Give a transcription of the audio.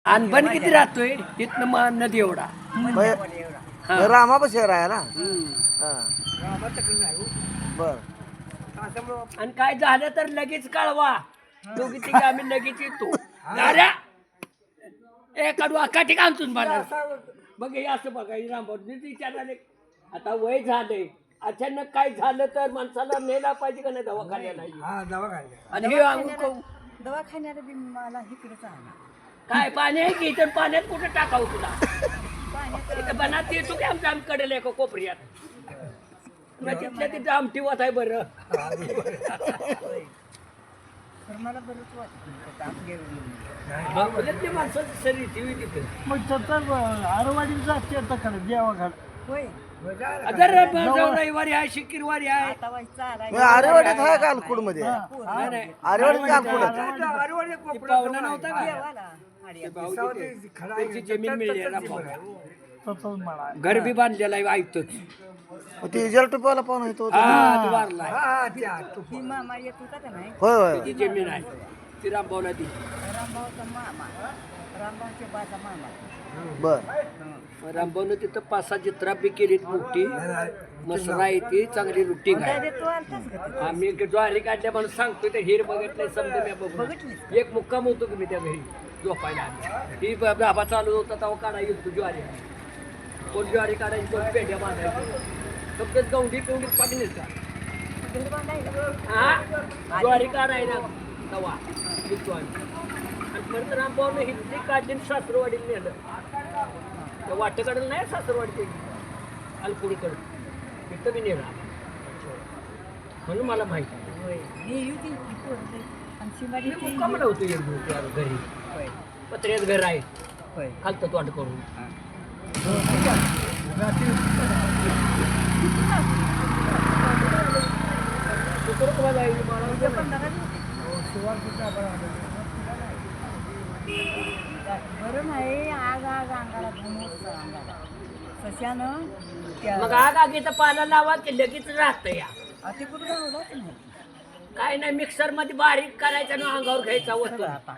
अनबन किती राहतोय तिथनं मान नदी एवढा हा. रामापाशी राहायला बर. आणि काय झालं तर लगेच कळवा दोघी तिघे आम्ही लगेच येतो अरे एखादं अकाठी कामतून मला बघ हे असं बघा रामभाऊ विचारले आता वय झालंय अचानक काय झालं तर माणसाला नेला पाहिजे का नाही दवाखान्याला आणि हे दवाखान्याला बी मला इकडेच आहे काय पाणी आहे की इथं पाण्यात कुठं टाकावं तुला इथं बनात येतो की आमच्या आमकडे एका कोपऱ्यात मग तिथल्या तिथं आमटी वात आहे बरं तर मला बरंच वाटतं आपल्यातली माणसं सरी टीव्ही तिथे मग तर आरवाडी जाते आता खरं देवाघाट होय जर रविवारी आहे शुक्रवारी आहे आता व्हायचं आलाय आरेवाड्यात आहे का अलकुड मध्ये नाही, नाही. आरेवाड्यात अलकुड ती पाहुणा नव्हता का देवाला आणि त्याची जमीन मिळली आहे रामभाऊला. तसंच म्हणा घर बी बांधलेलं आहे ऐकतोच ते जलटुपाला पाहून येतो हा तो वारलाय ही मामा येत होता का नाही होय होय ती जमीन आहे ती रामभाऊला ती रामभाऊचा मामा रामभाऊच्या बाचा मामा बर. रामभाऊनं तिथं 5-6 चित्रा बी केली मोठी मसरा आहे ती चांगली रुटीन आहे तो आलताच का तिथं? आम्ही ज्वारी काढल्या म्हणून सांगतोय तर हिर बघितलंय समजा मी बघून बघितलीस? एक मुक्काम होतो की मी त्या घरी झोपायला ही डाबा चालू होता तेव्हा काढायला येतो ज्वारी कोण ज्वारी काढायची कोण पेढ्या बांधायची फक्त गवंडी पिवडी पाठीनेच का घर बांधायला हा ज्वारी काढायला तवा घेतो आम्ही आणि परत रामभाऊनं हिंदी काढली आणि सासरवाडीला नेलं त्या वाटेकडं नाही सासरवाडी अलकुडकडं तिथं मी नेला म्हणून मला माहिती आहे. होय मी होती ती पोरं आणि शिवाजी मी मुक्कामाला होतो एक दिवस त्या घरी होय पत्र्यात घर आहे होय खालतं तोंड करून बरं नाही आग आग अंगाला घुमवत अंगाला सशानं मग आग आगीचं पाला लावा की लगेच राहतं या ते कुठं गावलाच नाही काय नाही मिक्सर मध्ये बारीक करायचं ना अंगावर घ्यायचा वस्तू आता